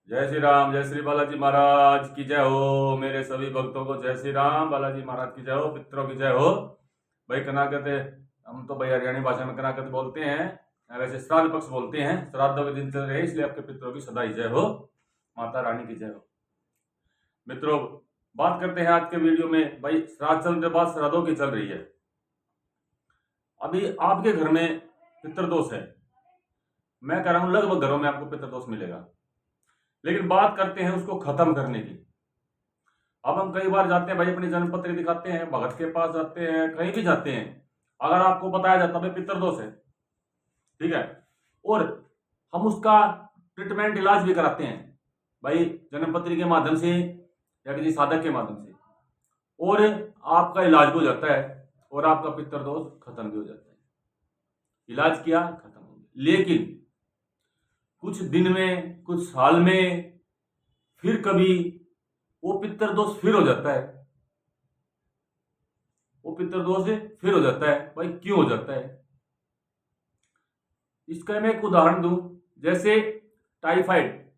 जय श्री राम, जय श्री बालाजी महाराज की जय हो। मेरे सभी भक्तों को जय श्री राम, बालाजी महाराज की जय हो, पितरों की जय हो। भाई कनाकत, हम तो भाई हरियाणी भाषा में कनाकत बोलते हैं, वैसे श्राद्ध पक्ष बोलते हैं। श्राद्धों के दिन चल रहे हैं, इसलिए आपके पितरों की सदा ही जय हो, माता रानी की जय हो। मित्रों, बात करते हैं आज के वीडियो में। भाई श्राद्ध चलने के बाद श्राद्धों की चल रही है। अभी आपके घर में पितृदोष है, मैं कह रहा हूं लगभग घरों में आपको पितृदोष मिलेगा। लेकिन बात करते हैं उसको खत्म करने की। अब हम कई बार जाते हैं भाई, अपनी जन्म पत्री दिखाते हैं, भगत के पास जाते हैं, कहीं भी जाते हैं, अगर आपको बताया जाता है पितृदोष है, ठीक है, और हम उसका ट्रीटमेंट इलाज भी कराते हैं भाई जन्म पत्री के माध्यम से या किसी साधक के माध्यम से, और आपका इलाज भी हो जाता है और आपका पितृदोष खत्म भी हो जाता है। इलाज किया, खत्म हो गया। लेकिन कुछ दिन में, कुछ साल में फिर कभी वो पितृदोष फिर हो जाता है। वो पितृदोष फिर हो जाता है। भाई क्यों हो जाता है? इसका मैं एक उदाहरण दूं, जैसे टाइफाइड,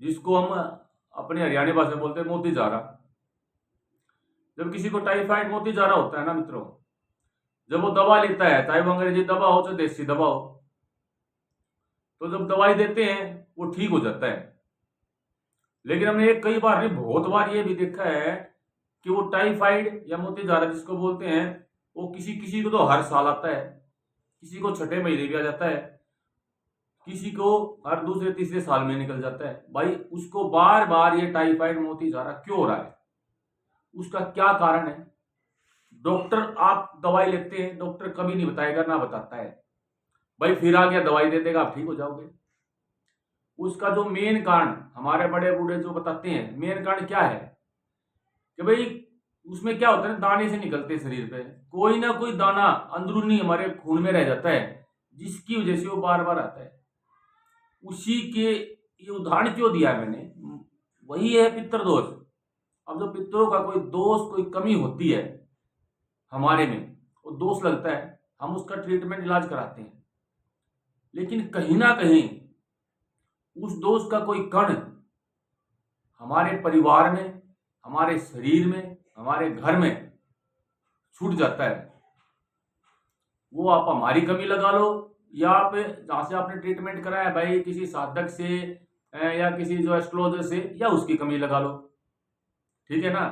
जिसको हम अपने हरियाणी भाषा में बोलते हैं मोतीजारा। जब किसी को टाइफाइड मोतीजारा होता है ना मित्रों, जब वो दवा लेता है, चाहे वो अंग्रेजी दवा हो चाहे देसी दवा हो, तो जब दवाई देते हैं वो ठीक हो जाता है। लेकिन हमने एक कई बार नहीं, बहुत बार ये भी देखा है कि वो टाइफाइड या मोतीजारा जिसको बोलते हैं, वो किसी किसी को तो हर साल आता है, किसी को छठे महीने भी आ जाता है, किसी को हर दूसरे तीसरे साल में निकल जाता है। भाई उसको बार बार ये टाइफाइड मोतीजारा क्यों हो रहा है? उसका क्या कारण है? डॉक्टर, आप दवाई लेते हैं, डॉक्टर कभी नहीं बताएगा, ना बताता है। भाई फिर आ गया, दवाई दे देगा, आप ठीक हो जाओगे। उसका जो मेन कारण हमारे बड़े बूढ़े जो बताते हैं, मेन कारण क्या है कि भाई उसमें क्या होता है, दाने से निकलते शरीर पे कोई ना कोई दाना अंदरूनी हमारे खून में रह जाता है, जिसकी वजह से वो बार बार आता है। उसी के ये उदाहरण क्यों दिया है मैंने, वही है पितृदोष। अब जो पितरों का कोई दोष, कोई कमी होती है हमारे में, वो दोष लगता है, हम उसका ट्रीटमेंट इलाज कराते हैं। लेकिन कहीं ना कहीं उस दोष का कोई कण हमारे परिवार में, हमारे शरीर में, हमारे घर में छूट जाता है। वो आप हमारी कमी लगा लो, या आप जहां से आपने ट्रीटमेंट कराया भाई किसी साधक से या किसी जो एस्ट्रोलॉजर से, या उसकी कमी लगा लो, ठीक है ना।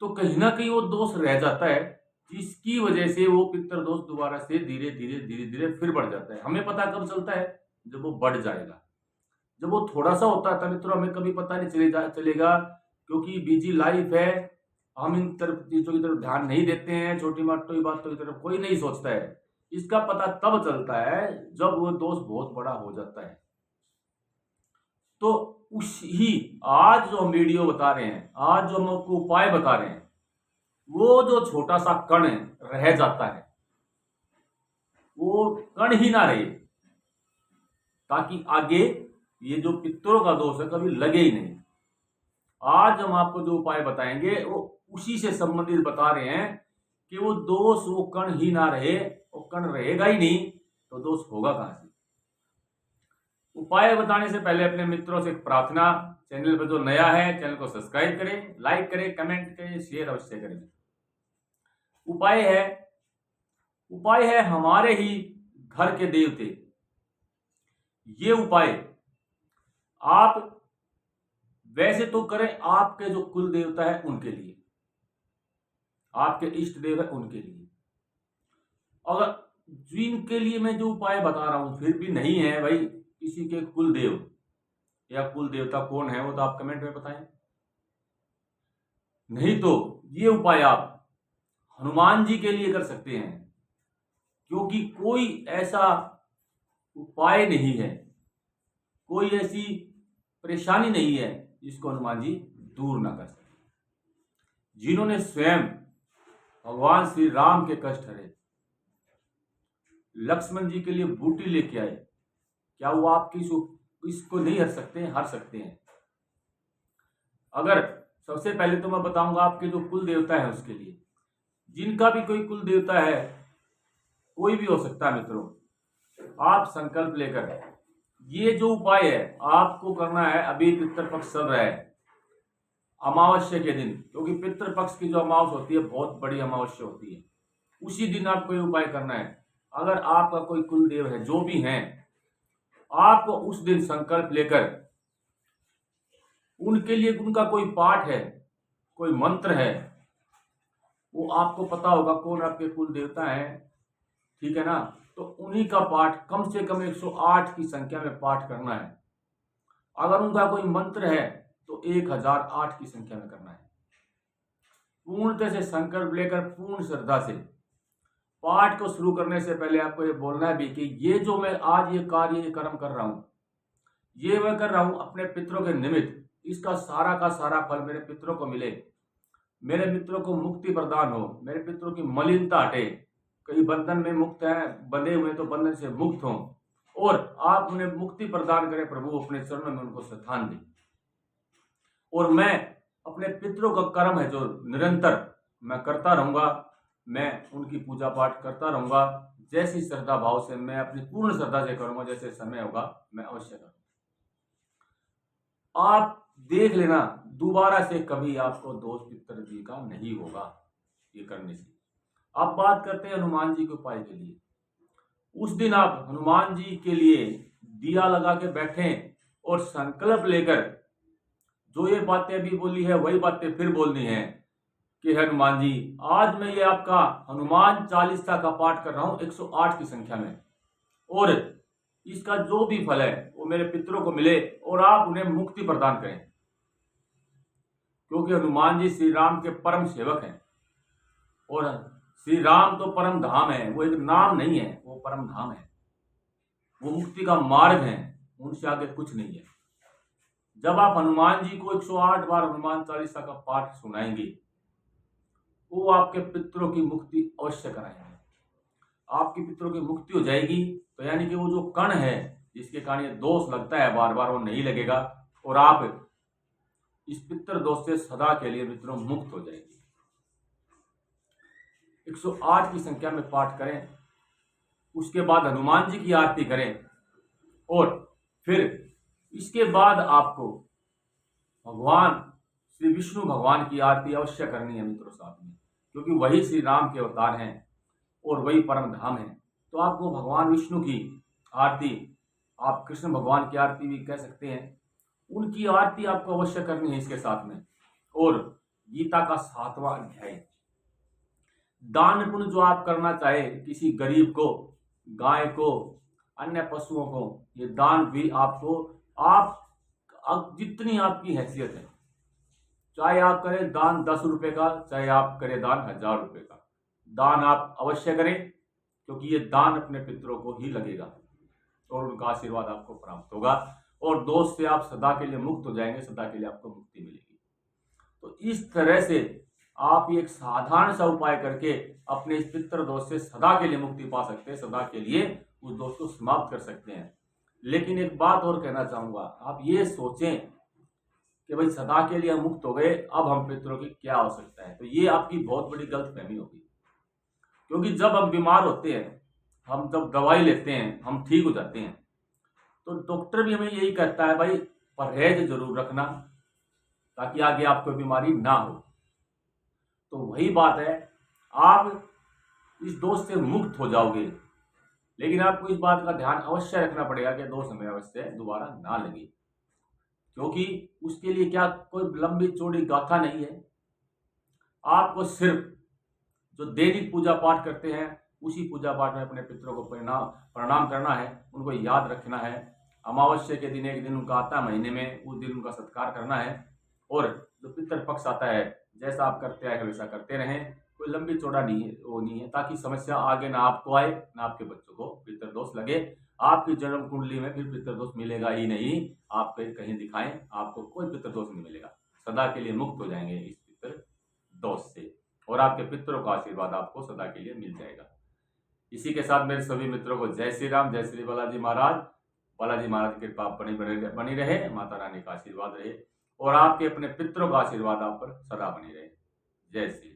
तो कहीं ना कहीं वो दोष रह जाता है, जिसकी वजह से वो पितृदोष दोबारा से धीरे धीरे धीरे धीरे फिर बढ़ जाता है। हमें पता कब चलता है? जब वो बढ़ जाएगा। जब वो थोड़ा सा होता था मित्रों, हमें कभी पता नहीं चलेगा, क्योंकि बिजी लाइफ है, हम इन तरफ चीजों की तरफ ध्यान नहीं देते हैं, छोटी मोटी बातों की तरफ कोई नहीं सोचता है। इसका पता तब चलता है जब वो दोष बहुत बड़ा हो जाता है। तो उसी आज जो हम वीडियो बता रहे हैं, आज जो हम आपको उपाय बता रहे हैं, वो जो छोटा सा कण रह जाता है, वो कण ही ना रहे, ताकि आगे ये जो पितरों का दोष है कभी लगे ही नहीं। आज हम आपको जो उपाय बताएंगे वो उसी से संबंधित बता रहे हैं कि वो दोष, वो कण ही ना रहे। वो कण रहेगा ही नहीं तो दोष होगा कहां से? उपाय बताने से पहले अपने मित्रों से एक प्रार्थना, चैनल पर जो नया है चैनल को सब्सक्राइब करें, लाइक करें, कमेंट करें, शेयर अवश्य करें। उपाय है हमारे ही घर के देवते। ये उपाय आप वैसे तो करें आपके जो कुल देवता है उनके लिए, आपके इष्ट देव है उनके लिए। अगर जिनके लिए मैं जो उपाय बता रहा हूं फिर भी नहीं है भाई किसी के कुल देव या कुल देवता कौन है, वो तो आप कमेंट में बताएं। नहीं तो ये उपाय आप हनुमान जी के लिए कर सकते हैं, क्योंकि कोई ऐसा उपाय नहीं है, कोई ऐसी परेशानी नहीं है जिसको हनुमान जी दूर ना कर सके। जिन्होंने स्वयं भगवान श्री राम के कष्ट हरे, लक्ष्मण जी के लिए बूटी लेके आए, क्या वो आपकी इसको नहीं हर सकते हैं? हर सकते हैं। अगर सबसे पहले तो मैं बताऊंगा आपके जो कुल देवता है उसके लिए, जिनका भी कोई कुल देवता है, कोई भी हो सकता है मित्रों, आप संकल्प लेकर ये जो उपाय है आपको करना है। अभी पितृपक्ष चल रहा है, अमावस्या के दिन, क्योंकि पितृपक्ष की जो अमावस्या होती है बहुत बड़ी अमावस्या होती है, उसी दिन आपको ये उपाय करना है। अगर आपका कोई कुलदेव है, जो भी हैं, आपको उस दिन संकल्प लेकर उनके लिए उनका कोई पाठ है, कोई मंत्र है, वो आपको पता होगा कौन आपके कुल देवता हैं, ठीक है ना, तो उन्हीं का पाठ कम से कम 108 की संख्या में पाठ करना है। अगर उनका कोई मंत्र है तो 1008 की संख्या में करना है। पूर्णतः से संकल्प लेकर पूर्ण श्रद्धा से पाठ को शुरू करने से पहले आपको ये बोलना है भी कि ये जो मैं आज ये कार्य ये कर्म कर रहा हूँ, ये मैं कर रहा हूँ अपने पितरों के निमित्त, इसका सारा का सारा फल मेरे पितरों को मिले, मेरे मित्रों को मुक्ति प्रदान हो, मेरे पितरों की मलिनता हटे, कई बंधन में मुक्त हैं, बंधे हुए तो बंधन से मुक्त हों, और आप उन्हें मुक्ति प्रदान करें प्रभु, अपने चरणों में उनको स्थान दें। और मैं अपने पितरों का कर्म है जो निरंतर मैं करता रहूंगा, मैं उनकी पूजा पाठ करता रहूंगा, जैसी श्रद्धा भाव से मैं अपनी पूर्ण श्रद्धा से करूंगा, जैसे समय होगा मैं अवश्य करूंगा। आप देख लेना, दोबारा से कभी आपको दोष पितर जी का नहीं होगा ये करने से। आप बात करते हैं हनुमान जी के उपाय के लिए। उस दिन आप हनुमान जी के लिए दिया लगा के बैठें और संकल्प लेकर जो ये बातें अभी बोली है वही बातें फिर बोलनी है कि हनुमान जी आज मैं ये आपका हनुमान चालीसा का पाठ कर रहा हूं 108 की संख्या में, और इसका जो भी फल है वो मेरे पितरों को मिले और आप उन्हें मुक्ति प्रदान करें, क्योंकि हनुमान जी श्री राम के परम सेवक हैं। और श्री राम तो परम धाम है, वो एक नाम नहीं है, वो परम धाम है, वो मुक्ति का मार्ग है, उनसे आगे कुछ नहीं है। जब आप हनुमान जी को 108 बार हनुमान चालीसा का पाठ सुनाएंगे, वो आपके पितरों की मुक्ति अवश्य कराएंगे। आपके पितरों की मुक्ति हो जाएगी, तो यानी कि वो जो कण है जिसके कारण ये दोष लगता है बार बार, वो नहीं लगेगा, और आप इस पितृ दोष से सदा के लिए पितरों मुक्त हो जाएंगे। 108 की संख्या में पाठ करें, उसके बाद हनुमान जी की आरती करें, और फिर इसके बाद आपको भगवान श्री विष्णु भगवान की आरती अवश्य करनी है मित्रों साथ में, क्योंकि वही श्री राम के अवतार हैं और वही परम धाम है। तो आपको भगवान विष्णु की आरती, आप कृष्ण भगवान की आरती भी कह सकते हैं, उनकी आरती आपको अवश्य करनी है इसके साथ में। और गीता का 7वां अध्याय, दान पुण्य जो आप करना चाहे, किसी गरीब को, गाय को, अन्य पशुओं को, ये दान भी आपको, आप जितनी आपकी हैसियत है, चाहे आप करें दान 10 रुपए का, चाहे आप करें दान 1000 रुपए का, दान आप अवश्य करें, क्योंकि ये दान अपने पितरों को ही लगेगा और उनका आशीर्वाद आपको प्राप्त होगा, और दोष से आप सदा के लिए मुक्त हो जाएंगे, सदा के लिए आपको मुक्ति मिलेगी। तो इस तरह से आप एक साधारण सा उपाय करके अपने इस पितृ दोष से सदा के लिए मुक्ति पा सकते हैं, सदा के लिए उस दोष को समाप्त कर सकते हैं। लेकिन एक बात और कहना चाहूंगा, आप ये सोचें कि भाई सदा के लिए हम मुक्त हो गए, अब हम पितरों की क्या आवश्यकता है, तो ये आपकी बहुत बड़ी गलतफहमी होगी। क्योंकि जब हम बीमार होते हैं, हम जब दवाई लेते हैं, हम ठीक हो जाते हैं, तो डॉक्टर भी हमें यही कहता है भाई परहेज जरूर रखना, ताकि आगे आपको बीमारी ना हो। तो वही बात है, आप इस दोष से मुक्त हो जाओगे, लेकिन आपको इस बात का ध्यान अवश्य रखना पड़ेगा कि दोष हमें अवश्य दोबारा ना लगे, क्योंकि उसके लिए क्या कोई लंबी चौड़ी गाथा नहीं है। आपको सिर्फ जो दैनिक पूजा पाठ करते हैं, उसी पूजा पाठ में अपने पितरों को प्रणाम करना है, उनको याद रखना है। अमावस्या के दिन एक दिन उनका आता है महीने में, उस दिन उनका सत्कार करना है, और जो पितृ पक्ष आता है जैसा आप करते आए वैसा करते रहें, कोई लंबी चौड़ा नहीं है, ताकि समस्या आगे ना आपको आए ना आपके बच्चों को पितृदोष लगे। आपकी जन्म कुंडली में फिर पितृदोष मिलेगा ही नहीं, आप फिर कहीं दिखाएं, आपको कोई पितृदोष नहीं मिलेगा, सदा के लिए मुक्त हो जाएंगे इस पितृदोष से, और आपके पितरों का आशीर्वाद आपको सदा के लिए मिल जाएगा। इसी के साथ मेरे सभी मित्रों को जय श्री राम, जय श्री बालाजी महाराज। बालाजी महाराज की कृपा बनी रहे, माता रानी का आशीर्वाद रहे, और आपके अपने पितरों का आशीर्वाद आप पर सदा बनी रहे। जय श्री